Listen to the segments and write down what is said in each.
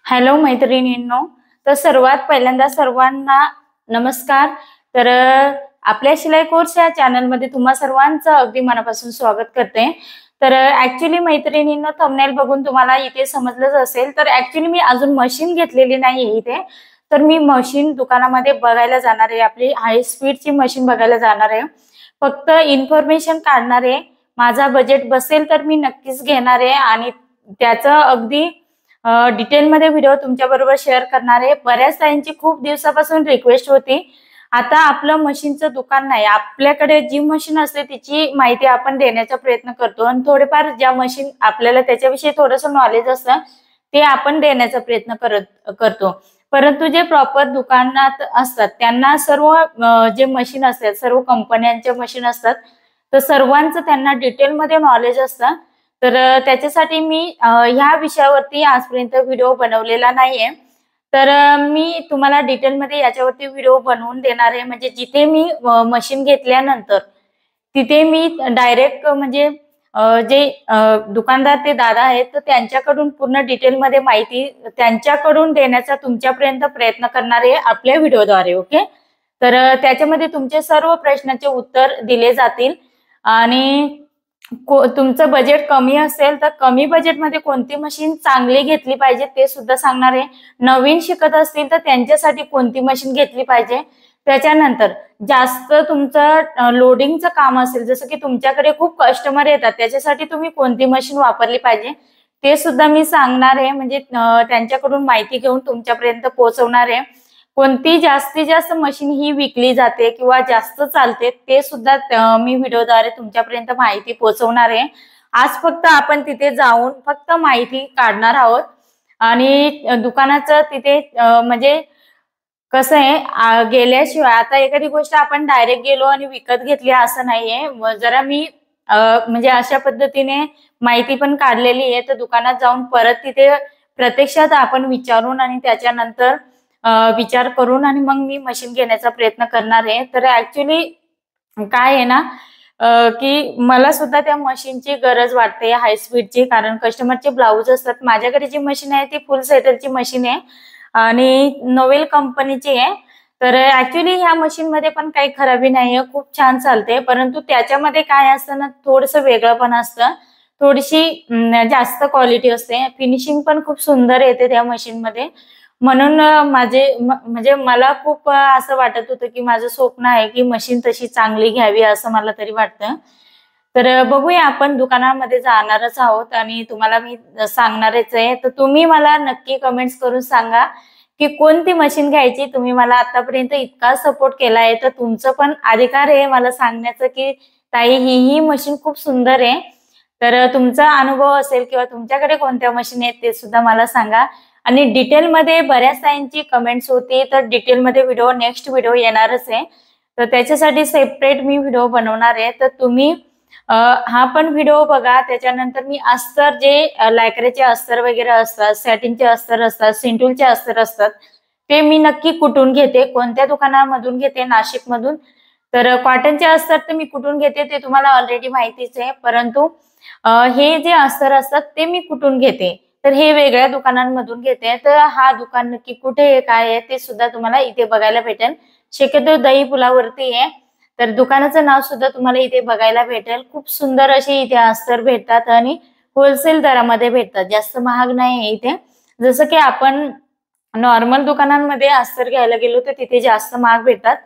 Hello मैत्रिणींनो. तर सर्वात पहिल्यांदा सर्वांना नमस्कार. तर आपल्या शिलाई कोर्स या चॅनलमध्ये तुम्हा सर्वांचं अगदी मनापासून स्वागत करते. तर ऍक्च्युली मैत्रिणींनो, थंबनेल बघून तुम्हाला इथे समजलंच असेल, तर ऍक्च्युली मी अजून मशीन घेतलेली नाहीये इथे. तर मी मशीन दुकानामध्ये बघायला जाणार आहे, आपली हाय स्पीडची मशीन बघायला जाणार आहे. फक्त इन्फॉर्मेशन काढणार आहे. माझा बजेट बसेल तर मी नक्कीच घेणार आहे आणि त्याचं अगदी डिटेलमध्ये व्हिडिओ तुमच्या बरोबर शेअर करणार आहे. बऱ्याच ताईंची खूप दिवसापासून रिक्वेस्ट होती. आता आपलं मशीनचं दुकान नाही, आपल्याकडे जी मशीन असते तिची माहिती आपण देण्याचा प्रयत्न करतो आणि थोडेफार ज्या मशीन आपल्याला त्याच्याविषयी थोडंसं नॉलेज असतं ते आपण देण्याचा प्रयत्न करतो. परंतु जे प्रॉपर दुकानात असतात त्यांना सर्व जे मशीन असतात, सर्व कंपन्यांचे मशीन असतात, तर सर्वांचं त्यांना डिटेलमध्ये नॉलेज असतं. तर त्याच्यासाठी मी ह्या विषयावरती आजपर्यंत व्हिडिओ बनवलेला नाहीये. तर मी तुम्हाला डिटेलमध्ये याच्यावरती व्हिडिओ बनवून देणार आहे. म्हणजे जिथे मी मशीन घेतल्यानंतर तिथे मी डायरेक्ट म्हणजे जे दुकानदार ते दादा आहेत, तर त्यांच्याकडून पूर्ण डिटेलमध्ये माहिती त्यांच्याकडून देण्याचा तुमच्यापर्यंत प्रयत्न करणार आहे आपल्या व्हिडिओद्वारे. ओके. तर त्याच्यामध्ये तुमचे सर्व प्रश्नाचे उत्तर दिले जातील आणि तुमचं बजेट कमी असेल तर कमी बजेटमध्ये कोणती मशीन चांगली घेतली पाहिजे ते सुद्धा सांगणार आहे. नवीन शिकत असतील तर त्यांच्यासाठी कोणती मशीन घेतली पाहिजे. त्याच्यानंतर जास्त तुमचं लोडिंगचं काम असेल, जसं की तुमच्याकडे खूप कस्टमर येतात, त्याच्यासाठी तुम्ही कोणती मशीन वापरली पाहिजे ते सुद्धा मी सांगणार आहे. म्हणजे त्यांच्याकडून माहिती घेऊन तुमच्यापर्यंत पोहोचवणार आहे. कोणती जास्तीत जास्त मशीन ही विकली जाते किंवा जास्त चालते ते सुद्धा मी व्हिडिओद्वारे तुमच्यापर्यंत माहिती पोहोचवणार आहे. आज फक्त आपण तिथे जाऊन फक्त माहिती काढणार आहोत आणि दुकानाचं तिथे म्हणजे कसं आहे, गेल्याशिवाय आता एखादी गोष्ट आपण डायरेक्ट गेलो आणि विकत घेतली असं नाहीये. जरा मी म्हणजे अशा पद्धतीने माहिती पण काढलेली आहे. तर दुकानात जाऊन परत तिथे प्रत्यक्षात आपण विचारून आणि त्याच्यानंतर विचार करून आणि मग मी मशीन घेण्याचा प्रयत्न करणार आहे. तर ऍक्च्युली काय आहे ना, की मला सुद्धा त्या मशीनची गरज वाटते हाय स्पीडची, कारण कस्टमरचे ब्लाऊज असतात. माझ्याकडे जी मशीन आहे ती फुल सेटलची मशीन आहे आणि नोवेल कंपनीची आहे. तर ऍक्च्युली ह्या मशीन मध्ये पण काही खराबी नाहीये, खूप छान चालते. परंतु त्याच्यामध्ये काय असतं ना, थोडंसं वेगळं पण असतं, थोडीशी जास्त क्वालिटी असते, फिनिशिंग पण खूप सुंदर येते त्या मशीन मध्ये. म्हणून म्हणजे मला खूप असं वाटत होतं की माझं स्वप्न आहे की मशीन तशी चांगली घ्यावी, असं मला तरी वाटतं. तर बघूया, आपण दुकानामध्ये जाणारच आहोत आणि तुम्हाला मी सांगणारच आहे. तर तुम्ही मला नक्की कमेंट्स करून सांगा की कोणती मशीन घ्यायची. तुम्ही मला आतापर्यंत इतका सपोर्ट केला आहे, तर तुमचं पण अधिकार आहे मला सांगण्याचं की ताई ही मशीन खूप सुंदर आहे. तर तुमचा अनुभव असेल किंवा तुमच्याकडे कोणत्या मशीन आहेत ते सुद्धा मला सांगा. आणि डिटेलमध्ये बऱ्याच ताईंची कमेंट्स होती, तर डिटेलमध्ये नेक्स्ट व्हिडिओ येणारच आहे. तर त्याच्यासाठी सेपरेट मी व्हिडिओ बनवणार आहे. तर तुम्ही हा पण व्हिडिओ बघा. त्याच्यानंतर मी अस्तर, जे लायक्राचे अस्तर वगैरे असतात, सॅटिनचे अस्तर असतात, सिंटूलचे अस्तर असतात, ते मी नक्की कुठून घेते, कोणत्या दुकानामधून घेते, नाशिकमधून. तर कॉटनचे अस्तर तर मी कुठून घेते ते तुम्हाला ऑलरेडी माहितीच आहे. परंतु हे जे अस्तर असतात ते मी कुठून घेते, तर हे वेगळ्या दुकानांमधून घेते. तर हा दुकान नक्की कुठे आहे, काय आहे ते सुद्धा तुम्हाला इथे बघायला भेटेल. शक्यतो दही पुलावरती आहे. तर दुकानाचं नाव सुद्धा तुम्हाला इथे बघायला भेटेल. खूप सुंदर असे इथे अस्तर भेटतात आणि होलसेल दरामध्ये भेटतात, जास्त महाग नाही इथे. जसं की आपण नॉर्मल दुकानांमध्ये अस्तर घ्यायला गेलो तर तिथे जास्त महाग भेटतात.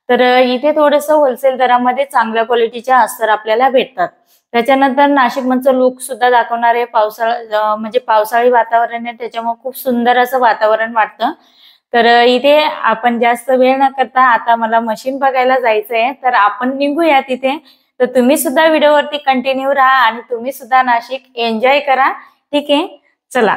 तर इथे थोडंसं होलसेल दरामध्ये चांगल्या क्वालिटीचे अस्तर आपल्याला भेटतात. त्याच्यानंतर नाशिकमधचं लुक सुद्धा दाखवणार आहे. म्हणजे पावसाळी वातावरण आहे, त्याच्यामुळे खूप सुंदर असं वातावरण वाटतं. तर इथे आपण जास्त वेळ न करता आता मला मशीन बघायला जायचंय, तर आपण निघूया तिथे. तर तुम्ही सुद्धा व्हिडिओवरती कंटिन्यू राहा आणि तुम्ही सुद्धा नाशिक एन्जॉय करा. ठीक आहे, चला.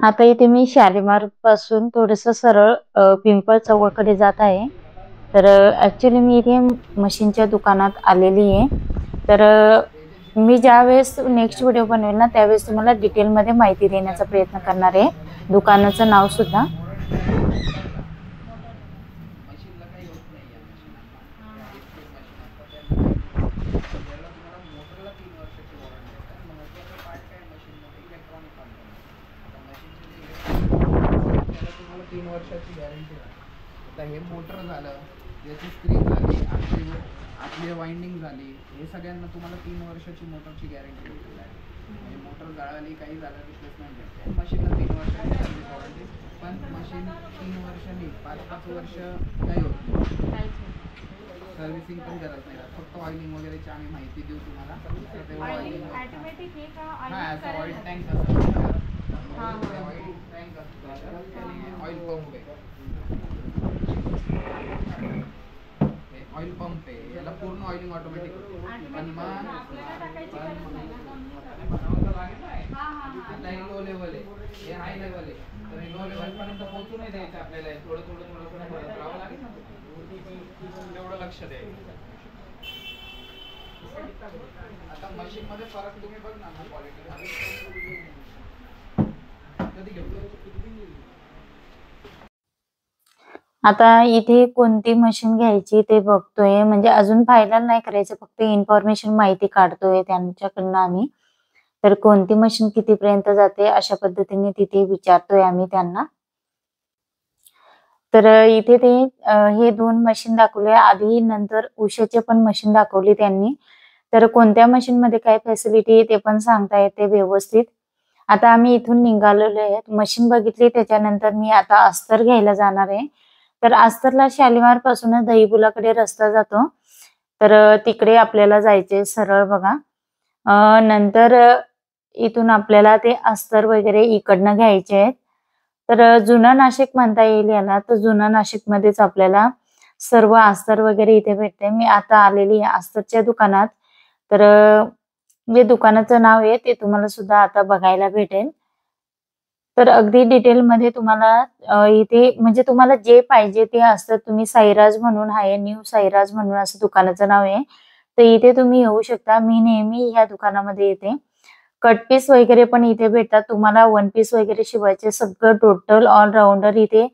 आता इथे मी शालीमार पासून थोडस सरळ पिंपळ चौकाकडे जात आहे. तर ऍक्च्युली मी इथे मशीनच्या दुकानात आलेली आहे. तर मी ज्या वेळेस नेक्स्ट व्हिडिओ बनवेल ना त्यावेळेस तुम्हाला डिटेलमध्ये माहिती देण्याचा प्रयत्न करणार आहे, दुकानाचं नाव सुद्धा. हे मोटर झालं, याची स्क्रीन झाली, आपली वाइंडिंग झाली, हे सगळ्यांना तुम्हाला 3 वर्षाची मोटरची गॅरंटी भेटलेली आहे. म्हणजे मोटर जळाली, काही झालं, रिप्लेसमेंट भेटते. मशीनला 3 वर्षाची सर्व्हिस वॉरंटी, पण मशीन 3 वर्ष नाही 5-5 वर्ष काही होत नाही, सर्व्हिसिंग पण करत नाही. फक्त ऑइलिंग वगैरेची आम्ही माहिती देऊ तुम्हाला. हां, असं ऑइल टँक असतं, ऑइल टँक असतं, ऑइल पंप आहे, ऑइल पंप आहे, याला पूर्ण ऑइलिंग ऑटोमॅटिक होते. पण मग आता हे लो लेवल आहे, हे हाय लेवल आहे, तर हे लो लेवल पर्यंत पोहोचू नाही द्यायचं आपल्याला. थोडं थोडं थोडं थोडं भरत राहावं लागेल ना, तेवढं लक्ष द्यायचं. आता मशीन मध्ये फरक तुम्ही बघ ना क्वालिटी कधी घेऊ. आता इथे कोणती मशीन घ्यायची ते बघतोय, म्हणजे अजून फायनल नाही करायचं, फक्त इन्फॉर्मेशन माहिती काढतोय त्यांच्याकडनं आम्ही. तर कोणती मशीन कितीपर्यंत जाते अशा पद्धतीने तिथे विचारतोय आम्ही त्यांना. तर इथे ते हे 2 मशीन दाखवले आधी, नंतर उषाचे पण मशीन दाखवली त्यांनी. तर कोणत्या मशीन मध्ये काय फॅसिलिटी ते पण सांगता येते व्यवस्थित. आता आम्ही इथून निघालेलो आहे, मशीन बघितली त्याच्यानंतर मी आता अस्तर घ्यायला जाणार आहे. तर अस्तरला शालीमार पासूनच दहीपुलाकडे रस्ता जातो, तर तिकडे आपल्याला जायचे सरळ बघा. नंतर इथून आपल्याला ते अस्तर वगैरे इकडनं घ्यायचे आहेत. तर जुनं नाशिक म्हणता येईल याला, तर जुनं नाशिक मध्येच आपल्याला सर्व अस्तर वगैरे इथे भेटते. मी आता आलेली आहे अस्तरच्या दुकानात. तर जे दुकानाचं नाव आहे ते तुम्हाला सुद्धा आता बघायला भेटेल. तर अगदी डिटेलमध्ये तुम्हाला इथे म्हणजे तुम्हाला जे पाहिजे ते असतं. तुम्ही साईराज म्हणून आहे, न्यू साईराज म्हणून असं दुकानाचं नाव आहे. तर इथे तुम्ही येऊ शकता. मी नेहमी या दुकानामध्ये येते. कट पीस वगैरे पण इथे भेटतात. तुम्हाला वन पीस वगैरे शिवायचे सगळं टोटल ऑलराउंडर इथे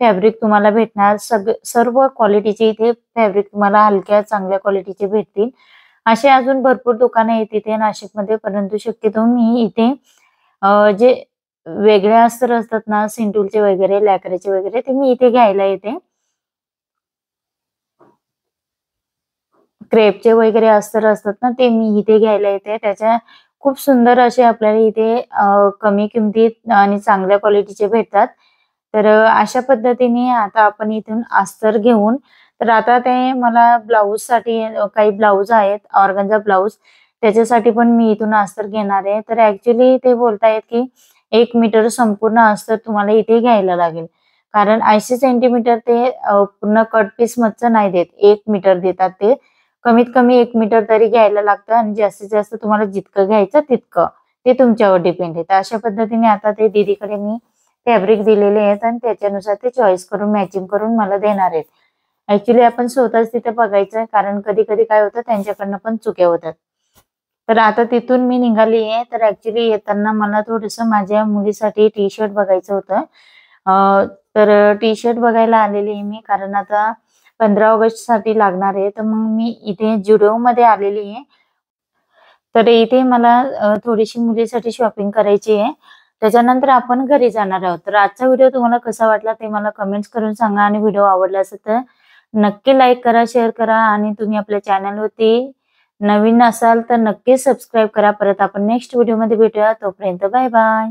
फॅब्रिक तुम्हाला भेटणार. सर्व क्वालिटीचे इथे फॅब्रिक तुम्हाला हलक्या चांगल्या क्वालिटीचे भेटतील. असे अजून भरपूर दुकानं आहेत इथे नाशिकमध्ये, परंतु शक्यतो मी इथे जे वेगळे अस्तर असतात ना, सिंटूलचे वगैरे, लॅक्रेचे वगैरे, ते मी इथे घ्यायला येते. क्रेपचे वगैरे अस्तर असतात ना, ते मी इथे घ्यायला येते. त्याच्या खूप सुंदर असे आपल्याला इथे कमी किमतीत आणि चांगल्या क्वालिटीचे भेटतात. तर अशा पद्धतीने आता आपण इथून अस्तर घेऊन, तर आता ते मला ब्लाऊजसाठी काही ब्लाऊज आहेत, ऑर्गन्झा ब्लाऊज, त्याच्यासाठी पण मी इथून अस्तर घेणार आहे. तर ॲक्चुअली ते बोलतायत की 1 मीटर संपूर्ण अस्तर तुम्हाला इथे घ्यायला लागेल. कारण 80 सेंटीमीटर ते पूर्ण कट पीस मधचं नाही देत, 1 मीटर देतात ते. कमीत कमी 1 मीटर तरी घ्यायला लागतं आणि जास्तीत जास्त तुम्हाला जितकं घ्यायचं तितकं. ते तुमच्यावर डिपेंड आहे. तर अशा पद्धतीने आता ते दीदीकडे मी फॅब्रिक दिलेले आहेत आणि त्याच्यानुसार ते चॉईस करून मॅचिंग करून मला देणार आहेत. ऍक्च्युली आपण स्वतःच तिथे बघायचं, कारण कधी कधी काय होतं त्यांच्याकडनं पण चुक्या होतात. तर आता तिथून मी निघाली आहे. तर ऍक्च्युली येताना मला थोडंसं माझ्या मुलीसाठी टी शर्ट बघायचं होतं. तर टी शर्ट बघायला आलेली आहे मी, कारण आता 15 ऑगस्ट साठी लागणार आहे. तर मग मी इथे जुडिओ मध्ये आलेली आहे. तर इथे मला थोडीशी मुलीसाठी शॉपिंग करायची आहे. त्याच्यानंतर आपण घरी जाणार आहोत. तर आजचा व्हिडिओ तुम्हाला कसा वाटला ते मला कमेंट्स करून सांगा आणि व्हिडिओ आवडला असेल तर नक्की लाईक करा, शेअर करा आणि तुम्ही आपल्या चॅनलवरती नवीन असाल तर नक्की सबस्क्राईब करा. परत आपण नेक्स्ट व्हिडिओमध्ये भेटूया. तोपर्यंत बाय बाय.